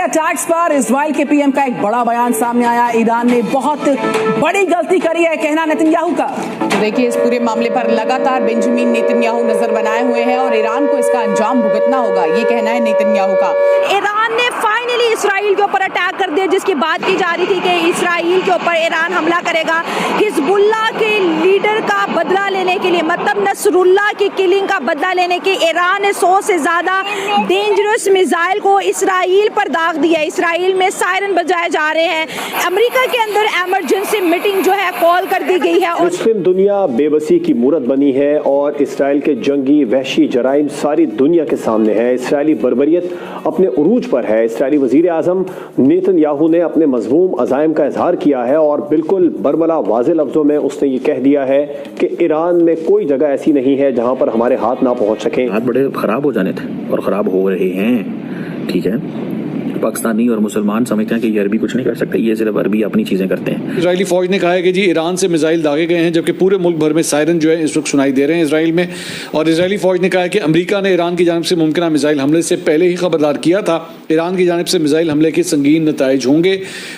Attacks पर Israel के PM का एक बड़ा बयान सामने आया। ईरान ने बहुत बड़ी गलती करी है, कहना नेतन्याहू का। तो देखिए, इस पूरे मामले पर लगातार बेंजामिन नेतन्याहू नजर बनाए हुए हैं और ईरान को इसका अंजाम भुगतना होगा, ये कहना है नेतन्याहू का। ईरान ने फाइनली इसराइल के ऊपर अटैक कर दिया, जिसकी बात की जा रही थी कि इसराइल के ऊपर ईरान हमला करेगा। हिजबुल्लाह के लीडर का बदला लेने के लिए, मतलब नसरुल्लाह की किलिंग का बदला लेने के ईरान ने 100 से ज्यादा डेंजरस मिसाइल को इसराइल पर दाग दिया। इसराइल में सायरन बजाए जा रहे हैं। अमेरिका के अंदर इमरजेंसी मीटिंग जो है कॉल कर दी गई है। मुस्लिम दुनिया बेबसी की मूरत बनी है और इसराइल के जंगी वहशी जराइम सारी दुनिया के सामने है। इसराइली बर्बरियत अपने उरूज पर है। इसराइली वजीर आजम नेतन्याहू ने अपने मजमूम अज़ाइम का इजहार किया है और बिल्कुल बरमला वाज़े लफ्जों में उसने ये कह दिया है कि ईरान में कोई जगह ऐसी नहीं है जहां पर हमारे हाथ ना पहुंच सके। हाथ बड़े खराब हो जाने थे और खराब हो रहे हैं, ठीक है। पाकिस्तानी और मुसलमान समझते हैं कि ये अरबी कुछ नहीं कर सकते, ये सिर्फ अरबी अपनी चीजें करते हैं। इजरायली फौज ने कहा है कि जी ईरान से मिसाइल दागे गए हैं, जबकि पूरे मुल्क भर में सायरन जो है इस वक्त सुनाई दे रहे हैं इसराइल में। और इजरायली फौज ने कहा है कि अमेरिका ने ईरान की जानिब से मुमकिन मिसाइल हमले से पहले ही खबरदार किया था। ईरान की जानिब से मिसाइल हमले के संगीन नताइज होंगे,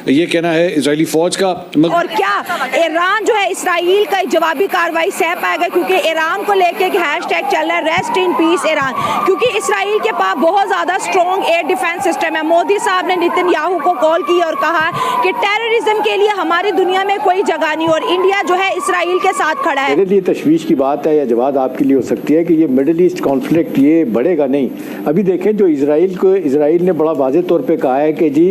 ये कहना है इजरायली फौज का। और क्या ईरान जो है इसराइल का जवाबी कार्रवाई सह पाएगा, क्योंकि ईरान को लेके एक हैशटैग चल रहा है, रेस्ट इन पीस ईरान, क्योंकि इसराइल के पास बहुत ज्यादा स्ट्रॉन्ग एयर डिफेंस सिस्टम है। मोदी साहब ने नेतन्याहू को कॉल की और कहा कि टेररिज्म के लिए हमारी दुनिया में कोई जगह नहीं और इंडिया जो है इसराइल के साथ खड़ा है। मेरे लिए तशवीश की बात है या जवाब आपके लिए हो सकती है कि ये मिडिल ईस्ट कॉन्फ्लिक्ट ये बढ़ेगा नहीं। अभी देखें जो इसराइल ने बड़ा वाज़ेह तौर पे कहा है कि जी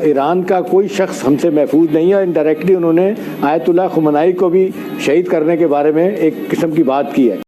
ईरान का कोई शख्स हमसे महफूज नहीं है। इनडायरेक्टली उन्होंने आयतुल्लाह खुमनाई को भी शहीद करने के बारे में एक किस्म की बात की है।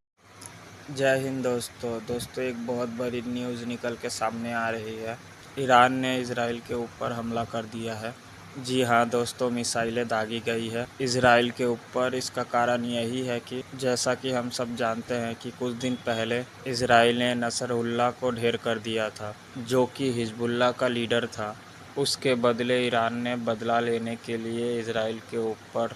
जय हिंद दोस्तों, एक बहुत बड़ी न्यूज़ निकल के सामने आ रही है। ईरान ने इजराइल के ऊपर हमला कर दिया है। जी हाँ दोस्तों, मिसाइलें दागी गई है इजराइल के ऊपर। इसका कारण यही है कि जैसा कि हम सब जानते हैं कि कुछ दिन पहले इजराइल ने नसरुल्लाह को ढेर कर दिया था, जो कि हिजबुल्लाह का लीडर था। उसके बदले ईरान ने बदला लेने के लिए इजराइल के ऊपर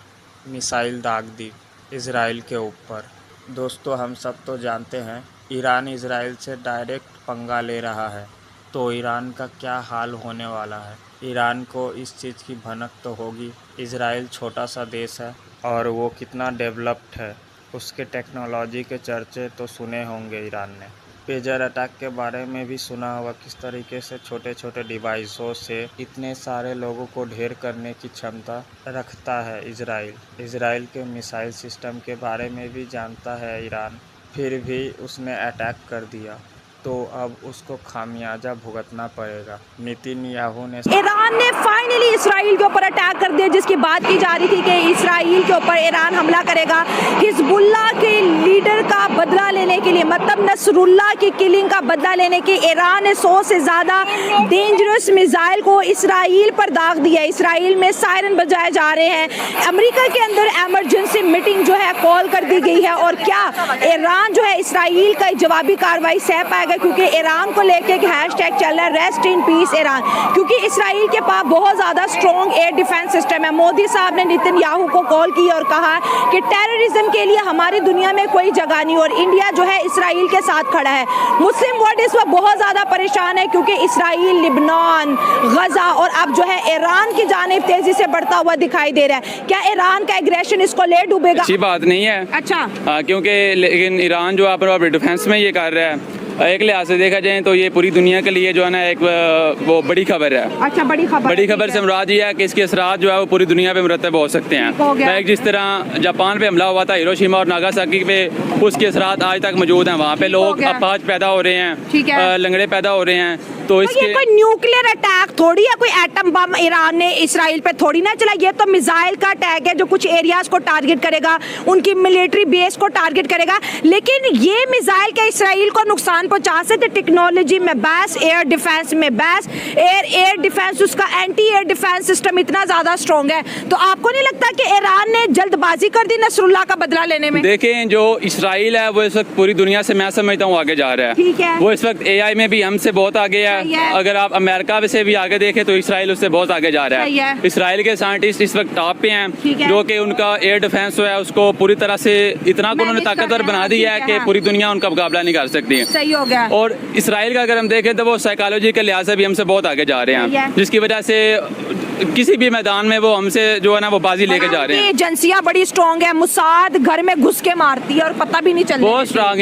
मिसाइल दाग दी इजराइल के ऊपर। दोस्तों, हम सब तो जानते हैं ईरान इजराइल से डायरेक्ट पंगा ले रहा है, तो ईरान का क्या हाल होने वाला है। ईरान को इस चीज़ की भनक तो होगी। इजराइल छोटा सा देश है और वो कितना डेवलप्ड है, उसके टेक्नोलॉजी के चर्चे तो सुने होंगे ईरान ने। पेजर अटैक के बारे में भी सुना होगा, किस तरीके से छोटे छोटे डिवाइसों से इतने सारे लोगों को ढेर करने की क्षमता रखता है इजराइल। इजराइल के मिसाइल सिस्टम के बारे में भी जानता है ईरान, फिर भी उसने अटैक कर दिया, तो अब उसको खामियाजा भुगतना पड़ेगा। नेतन्याहू ने ईरान ने फाइनली इसराइल के ऊपर अटैक कर दिया, जिसकी बात की जा रही थी कि इसराइल के ऊपर ईरान हमला करेगा। हिजबुल्लाह के लीडर का बदला लेने के लिए, मतलब नसरुल्लाह की किलिंग का बदला लेने के ईरान ने 100 से ज्यादा डेंजरस मिसाइल को इसराइल पर दाग दिया। इसराइल में सायरन बजाए जा रहे हैं। अमेरिका के अंदर इमरजेंसी मीटिंग जो है कॉल कर दी गई है। और क्या ईरान जो है इसराइल का जवाबी कार्रवाई सह पाएगा, क्योंकि ईरान को लेके एक हैशटैग चल रहा है, रेस्ट इन पीस ईरान, क्योंकि इसराइल के पास बहुत ज्यादा स्ट्रॉन्ग एयर डिफेंस सिस्टम है। मोदी साहब ने नेतन्याहू को कॉल की और कहा कि टेररिज्म के लिए हमारी दुनिया में कोई जगह नहीं और इंडिया जो है इसराइल के साथ खड़ा है। मुस्लिम वर्ल्ड इस वक्त बहुत ज्यादा परेशान है, क्योंकि इसराइल, लिबनान, गजा और अब जो है ईरान की जानिब तेजी से बढ़ता हुआ दिखाई दे रहा है। क्या ईरान का एग्रेशन इसको ले डूबेगा? अच्छी बात नहीं है। अच्छा, क्योंकि लेकिन ईरान जो अपने डिफेंस में ये कर रहा है, एक लिहाज से देखा जाए तो ये पूरी दुनिया के लिए जो है ना एक वो बड़ी खबर है। अच्छा, बड़ी खबर से मुराद ये है कि इसके असरात जो है वो पूरी दुनिया पे मुरतब हो सकते हैं। जिस तरह जापान पे हमला हुआ था, हिरोशिमा और नागासाकी पे, उसके असरात आज तक मौजूद हैं। वहाँ पे लोग अपाहज पैदा हो रहे हैं, लंगड़े पैदा हो रहे हैं। तो इसके कोई न्यूक्लियर अटैक थोड़ी है, कोई एटम बम ईरान ने इसराइल पे थोड़ी ना चला। ये तो मिसाइल का अटैक है जो कुछ एरियाज को टारगेट करेगा, उनकी मिलिट्री बेस को टारगेट करेगा। लेकिन ये मिसाइल क्या इसराइल को नुकसान पहुंचा सकते? टेक्नोलॉजी में बस, एयर डिफेंस में बस, एयर डिफेंस, उसका एंटी एयर डिफेंस सिस्टम इतना ज्यादा स्ट्रॉन्ग है। तो आपको नहीं लगता कि ईरान ने जल्दबाजी कर दी नसरुल्लाह का बदला लेने में? देखें, जो इसराइल है वो इस वक्त पूरी दुनिया से मैं समझता हूँ आगे जा रहा है। ठीक है, वो इस वक्त AI में भी हमसे बहुत आगे है अगर आप अमेरिका से भी आगे देखें तो इसराइल उससे बहुत आगे जा रहा है। इसराइल के साइंटिस्ट इस वक्त टॉप पे हैं, जो कि उनका एयर डिफेंस जो है उसको पूरी तरह से इतना उन्होंने ताकतवर बना दिया है कि पूरी दुनिया उनका मुकाबला नहीं कर सकती है। सही हो गया। और इसराइल का अगर हम देखें तो वो साइकोलॉजी के लिहाज से भी हमसे बहुत आगे जा रहे हैं, जिसकी वजह से किसी भी मैदान में वो हमसे जो है ना वो बाजी लेके जा रहे हैं। एजेंसियां बड़ी स्ट्रॉन्ग है, मुसाद घर में घुस के मारती है और पता भी नहीं चलता। बहुत स्ट्रांग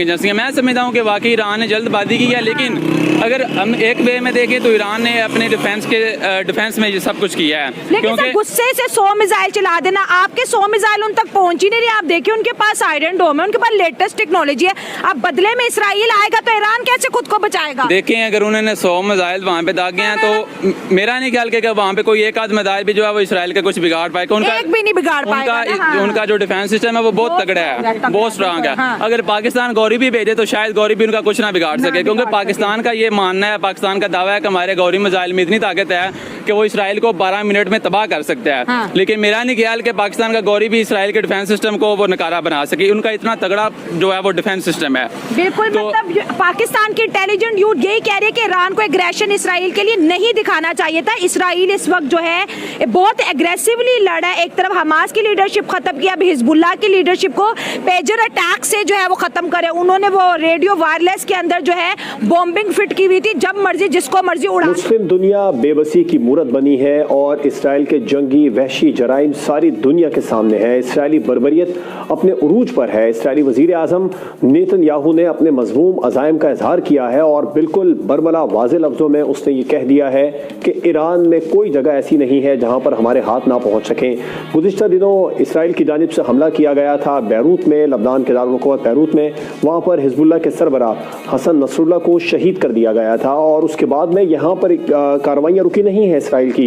एजेंसियां। मैं समझता हूँ कि वाकई ईरान ने जल्दबाजी की है, लेकिन अगर हम एक वे में देखें तो ईरान ने अपने डिफेंस में ये सब कुछ किया है। लेकिन गुस्से से 100 मिसाइल चला देना, आपके 100 मिसाइल उन तक पहुंच ही नहीं रहे। आप देखिए उनके पास आयरन डोम है, उनके पास लेटेस्ट टेक्नोलॉजी है। अब बदले में इसराइल आएगा तो ईरान कैसे खुद को बचाएगा? देखें अगर उन्होंने 100 मिसाइल वहाँ पे दागे हैं तो मेरा नहीं ख्याल कि वहाँ पे कोई एक आध मिसाइल भी जो है वो इसराइल का कुछ बिगाड़ पाएगा। उनका एक भी नहीं बिगाड़ पाएगा। उनका जो डिफेंस सिस्टम है वो बहुत तगड़ा है, बहुत स्ट्रांग है। अगर पाकिस्तान गौरी भी भेजे तो शायद गौरी भी उनका कुछ ना बिगाड़ सके, क्योंकि पाकिस्तान का ये मानना है, पाकिस्तान का दावा है कि हमारे गौरी मिसाइल में इतनी ताकत है कि वो इसराइल को 12 मिनट में तबाह कर सकता है। लेकिन मेरा नहीं ख्याल कि पाकिस्तान का गौरी भी इसराइल के डिफेंस सिस्टम को वो नकारा बना सके। उनका इतना तगड़ा जो है वो डिफेंस सिस्टम है। बिल्कुल, तो मतलब पाकिस्तान की इंटेलिजेंट यूथ यही कह रही है कि ईरान को एग्रेशन इसराइल के लिए नहीं दिखाना चाहिए था। इसराइल इस वक्त जो है बहुत एग्रेसिवली लड़ा है। एक तरफ हमास की लीडरशिप खत्म की, अब हिजबुल्लाह की लीडरशिप को पेजर अटैक से जो है वो खत्म करे। उन्होंने वो रेडियो वायरलेस के अंदर जो है बॉम्बिंग फिट की हुई थी, जब मर्जी जिसको मर्जी उड़ा। मुस्लिम दुनिया बेबसी की मूरत बनी है और इसराइल के जंगी वहशी जराइम सारी दुनिया के सामने है। इसराइली बर्बरियत अपने उरूज पर है। इसराइली वजीर आजम नेतन्याहू ने अपने मजमूम अज़ाइम का इजहार किया है और बिल्कुल बरमला वाज़े लफ्जों में उसने ये कह दिया है कि ईरान में कोई जगह ऐसी नहीं है जहां पर हमारे हाथ ना पहुंच सकें। गुज़िश्ता दिनों इसराइल की जानिब से हमला किया गया था बैरूत में, लबनान के दारुल बैरूत में। वहां पर हिजबुल्लाह के सरबराह हसन नसरुल्लाह को शहीद कर दिया गया था और उसके बाद में यहाँ पर कार्रवाइयाँ रुकी नहीं है इसराइल की।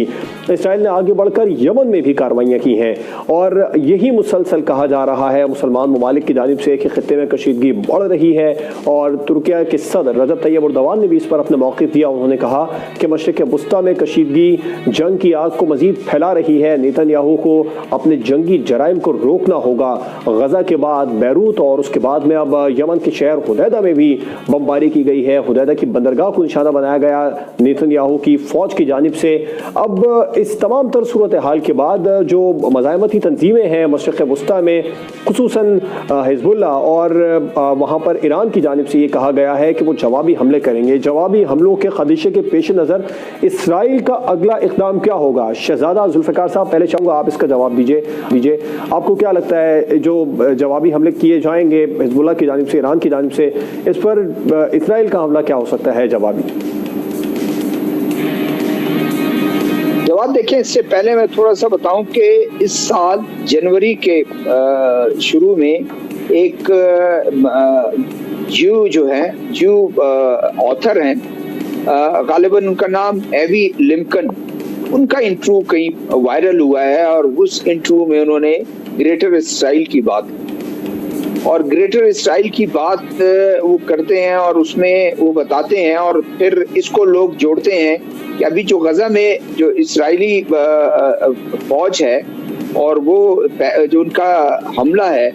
इसराइल ने आगे बढ़कर यमन में भी कार्रवाइयाँ की हैं और यही मुसलसल कहा जा रहा है मुसलमान ममालिक की जानिब से कि खित्ते में कशीदगी बढ़ रही है। और तुर्किया के सदर रजब तैयब एर्दोगान ने भी इस पर अपना मौक़िफ़ दिया। उन्होंने कहा कि मशरिक़ वुस्ता में कशीदगी जंग की आग को मजीद फैला रही है। नेतन्याहू को अपने जंगी जराइम को रोकना होगा। गजा के बाद बैरूत और उसके बाद में अब यमन के शहर हुदैदा में भी बमबारी की गई है। हुदैदा की बंदरगाह को निशाना बनाया गया नेतन्याहू की फौज की जानिब से। अब इस तमाम तर सूरत हाल के बाद जो मज़ाहमती तंजीमें हैं मशरिक़ वुस्ता में, खुसूसन हिजबुल्लाह और वहाँ पर ईरान की जानिब से ये कहा गया है कि वो जवाबी हमले करेंगे। जवाबी हमलों के खदशे के पेश नज़र इसराइल का अगला इक़दाम क्या होगा? शहजादा जुल्फ़िकार साहब, पहले चाहूँगा आप इसका जवाब दीजिए। आपको क्या लगता है जो जवाबी हमले किए जाएंगे हिजबुल्लाह की जानिब से, ईरान की जानिब से, इस पर इसराइल का हमला क्या हो सकता है जवाबी? जवाब देखें, इससे पहले मैं थोड़ा सा बताऊं कि इस साल जनवरी के शुरू में एक जू ऑथर हैं, गालिबन उनका नाम एवी लिंकन, उनका इंटरव्यू कहीं वायरल हुआ है और उस इंटरव्यू में उन्होंने ग्रेटर इसराइल की बात और ग्रेटर इसराइल की बात वो करते हैं और उसमें वो बताते हैं और फिर इसको लोग जोड़ते हैं कि अभी जो गजा में जो इसराइली फौज है और वो जो उनका हमला है,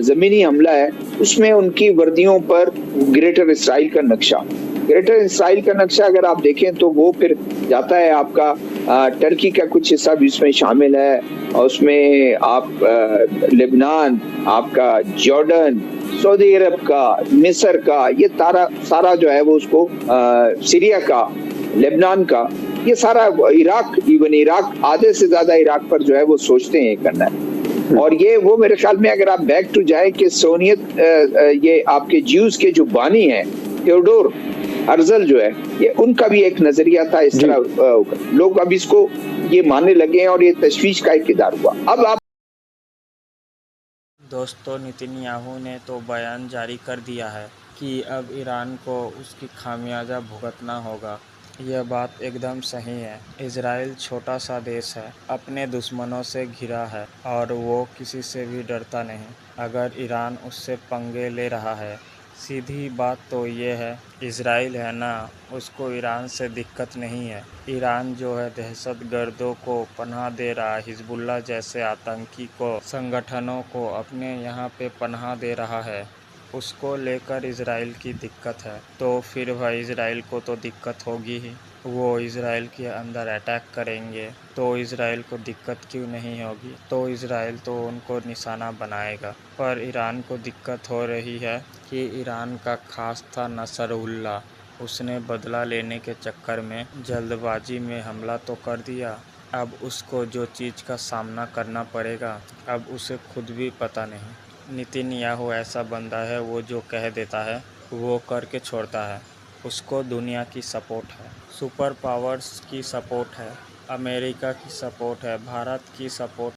ज़मीनी हमला है, उसमें उनकी वर्दियों पर ग्रेटर इसराइल का नक्शा, ग्रेटर इसराइल का नक्शा अगर आप देखें तो वो फिर जाता है आपका टर्की का कुछ हिस्सा भी उसमें शामिल है और उसमें आप लेबनान, आपका जॉर्डन, सऊदी अरब का, मिस्र का, ये सारा जो है वो उसको सीरिया का, लेबनान का, ये सारा इराक, इवन इराक, आधे से ज्यादा इराक पर जो है वो सोचते हैं करना है। और ये वो मेरे ख्याल में अगर आप बैक टू जाए कि सोनियत ये आपके ज्यूज के जो बानी हैं थियोडोर हर्जल जो है, ये उनका भी एक नजरिया था। इस तरह लोग अब इसको ये मानने लगे हैं और ये तशवीश का एक किरदार हुआ। अब आप दोस्तों, नेतन्याहू ने तो बयान जारी कर दिया है कि अब ईरान को उसकी खामियाजा भुगतना होगा। यह बात एकदम सही है। इजराइल छोटा सा देश है, अपने दुश्मनों से घिरा है और वो किसी से भी डरता नहीं। अगर ईरान उससे पंगे ले रहा है, सीधी बात तो ये है, इजराइल है ना, उसको ईरान से दिक्कत नहीं है। ईरान जो है दहशतगर्दों को पनाह दे रहा है, हिजबुल्लाह जैसे आतंकी को संगठनों को अपने यहाँ पे पनाह दे रहा है। उसको लेकर इजराइल की दिक्कत है, तो फिर भाई इजराइल को तो दिक्कत होगी ही। वो इजराइल के अंदर अटैक करेंगे तो इजराइल को दिक्कत क्यों नहीं होगी, तो इजराइल तो उनको निशाना बनाएगा। पर ईरान को दिक्कत हो रही है कि ईरान का खास था नसरुल्ला, उसने बदला लेने के चक्कर में जल्दबाजी में हमला तो कर दिया। अब उसको जो चीज़ का सामना करना पड़ेगा अब उसे खुद भी पता नहीं। नेतन्याहू ऐसा बंदा है, वो जो कह देता है वो करके छोड़ता है। उसको दुनिया की सपोर्ट है, सुपर पावर्स की सपोर्ट है, अमेरिका की सपोर्ट है, भारत की सपोर्ट